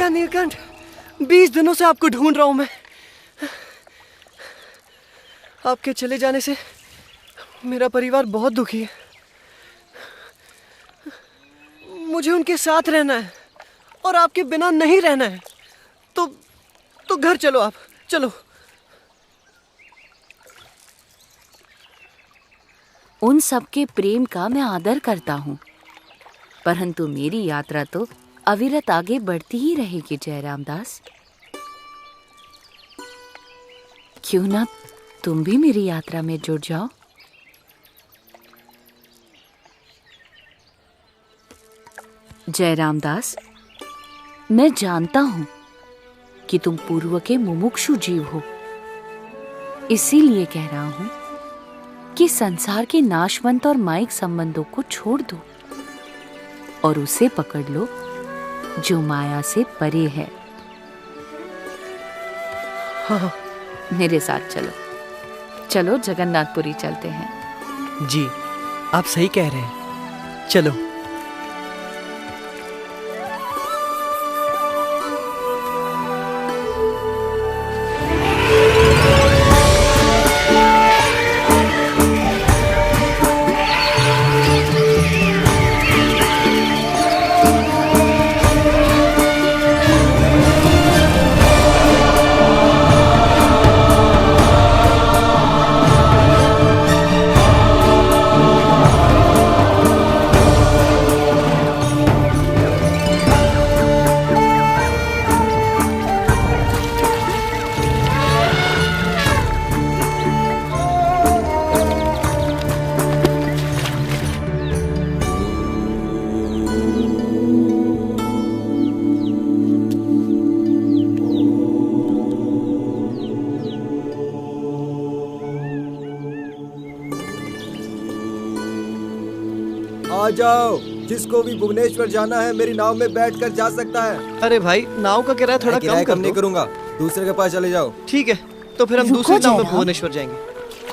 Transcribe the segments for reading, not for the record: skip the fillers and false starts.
भैया नीलकंठ, 20 दिनों से आपको ढूंढ रहा हूं मैं। आपके चले जाने से मेरा परिवार बहुत दुखी है। मुझे उनके साथ रहना है और आपके बिना नहीं रहना है। तो घर चलो, आप चलो। उन सबके प्रेम का मैं आदर करता हूँ, परंतु मेरी यात्रा तो अविरत आगे बढ़ती ही रहेगी जयराम दास। क्यों ना तुम भी मेरी यात्रा में जुड़ जाओ। जयराम दास, मैं जानता हूं कि तुम पूर्व के मुमुक्षु जीव हो, इसीलिए कह रहा हूं कि संसार के नाशवंत और मायिक संबंधों को छोड़ दो और उसे पकड़ लो जो माया से परे है। हाँ, मेरे साथ चलो, चलो जगन्नाथपुरी चलते हैं। जी, आप सही कह रहे हैं, चलो। आ जाओ, जिसको भी भुवनेश्वर जाना है मेरी नाव में बैठकर जा सकता है। अरे भाई, नाव का किराया थोड़ा कम कर नहीं दो। करूंगा, दूसरे के पास चले जाओ। ठीक है, तो फिर हम दूसरी नाव में भुवनेश्वर जाएंगे।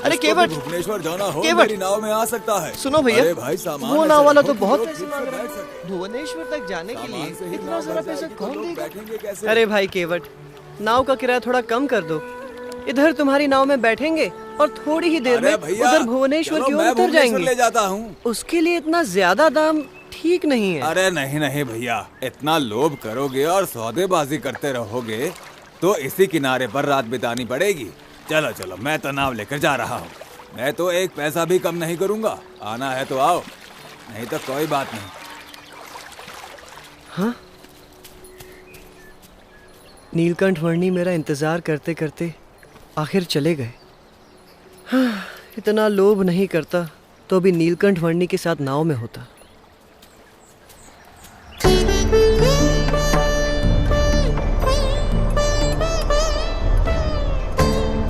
अरे केवट, भुवनेश्वर जाना हो केवट, मेरी नाव में आ सकता है। सुनो भैया, अरे भाई, सामान वो नाव वाला तो हो, बहुत तो पैसे ठीक मांग से रहा बैठ है। सकते। भुवनेश्वर तक जाने के सामान से लिए ही इतना नाव सारा भर पैसा जाएगी, तो कौन लोग देगा? बैठेंगे कैसे? अरे भाई केवट, नाव का किराया थोड़ा कम कर दो। इधर तुम्हारी नाव में बैठेंगे और थोड़ी ही देर में उधर भुवनेश्वर की ओर उतर जाएंगे। ले जाता हूँ। उसके लिए इतना ज्यादा दाम ठीक नहीं है। अरे नहीं नहीं भैया, इतना लोभ करोगे और सौदेबाजी करते रहोगे तो इसी किनारे पर रात बितानी पड़ेगी। चलो चलो, मैं तो नाव लेकर जा रहा हूँ। मैं तो एक पैसा भी कम नहीं करूँगा। आना है तो आओ, नहीं तो कोई बात नहीं। हाँ, नीलकंठ वर्णी मेरा इंतजार करते करते आखिर चले गए। हाँ, इतना लोभ नहीं करता तो भी नीलकंठ वर्णी के साथ नाव में होता।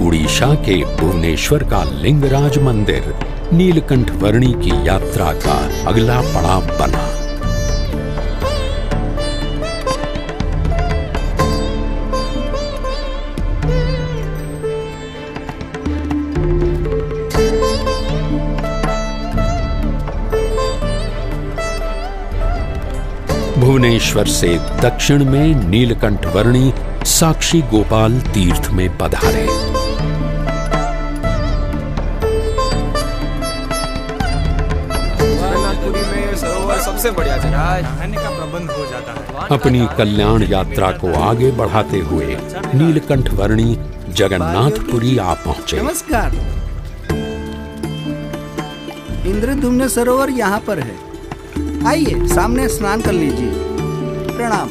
उड़ीसा के भुवनेश्वर का लिंगराज मंदिर नीलकंठ वर्णी की यात्रा का अगला पड़ाव बना। भुवनेश्वर से दक्षिण में नीलकंठ वर्णी साक्षी गोपाल तीर्थ में पधारे। सबसे बढ़िया जगह नहाने का प्रबंध हो जाता है। अपनी कल्याण यात्रा को आगे बढ़ाते हुए नीलकंठ वर्णी जगन्नाथपुरी आ पहुंचे। नमस्कार। इंद्रद्युम्न सरोवर यहाँ पर है, आइए सामने स्नान कर लीजिए। प्रणाम।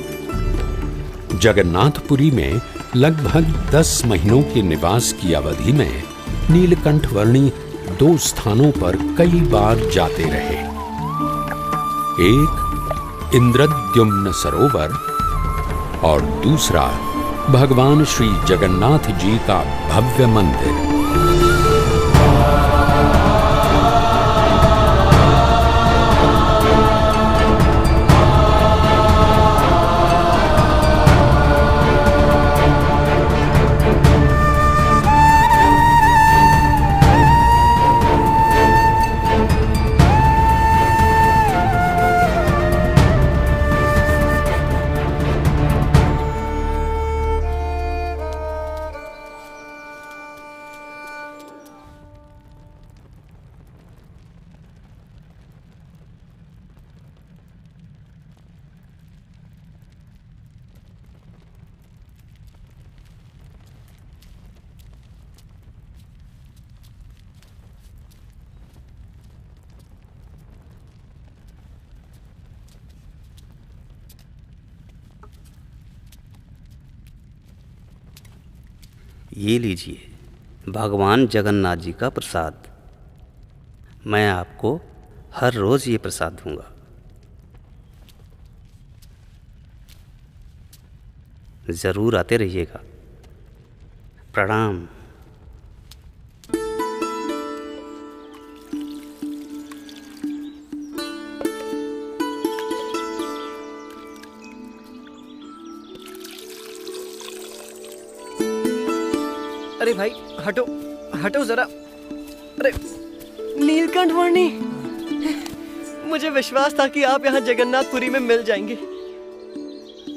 जगन्नाथपुरी में लगभग 10 महीनों के निवास की अवधि में नीलकंठ वर्णी 2 स्थानों पर कई बार जाते रहे। एक इंद्रद्युम्न सरोवर और दूसरा भगवान श्री जगन्नाथ जी का भव्य मंदिर। ये लीजिए भगवान जगन्नाथ जी का प्रसाद। मैं आपको हर रोज़ ये प्रसाद दूंगा। ज़रूर आते रहिएगा। प्रणाम। अरे भाई हटो हटो जरा। अरे नीलकंठ वर्णी, मुझे विश्वास था कि आप यहाँ जगन्नाथपुरी में मिल जाएंगे।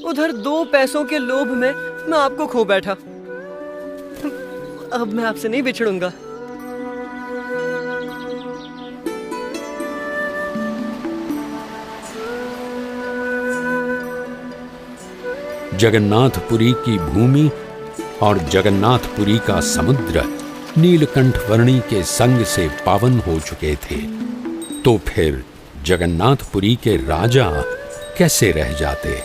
उधर 2 पैसों के लोभ में मैं आपको खो बैठा। अब मैं आपसे नहीं बिछड़ूंगा। जगन्नाथपुरी की भूमि और जगन्नाथपुरी का समुद्र नीलकंठ वर्णी के संग से पावन हो चुके थे, तो फिर जगन्नाथपुरी के राजा कैसे रह जाते।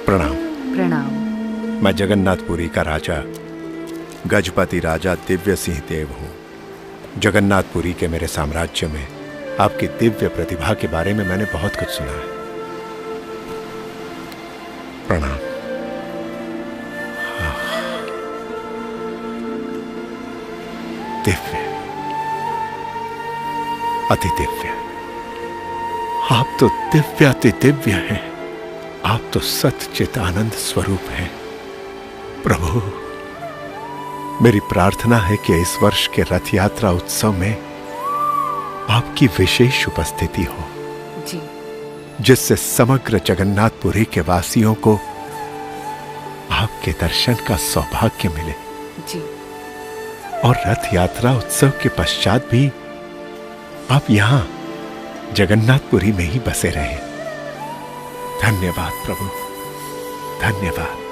प्रणाम। प्रणाम। मैं जगन्नाथपुरी का राजा गजपति राजा दिव्य सिंह देव हूँ। जगन्नाथपुरी के मेरे साम्राज्य में आपकी दिव्य प्रतिभा के बारे में मैंने बहुत कुछ सुना है। प्रणाम। दिव्य, अति दिव्य। आप तो दिव्य अति दिव्य हैं। आप तो सच्चित आनंद स्वरूप हैं। प्रभु, मेरी प्रार्थना है कि इस वर्ष के रथ यात्रा उत्सव में आपकी विशेष उपस्थिति हो जी, जिससे समग्र जगन्नाथपुरी के वासियों को आपके दर्शन का सौभाग्य मिले जी। और रथ यात्रा उत्सव के पश्चात भी आप यहां जगन्नाथपुरी में ही बसे रहें। धन्यवाद प्रभु, धन्यवाद।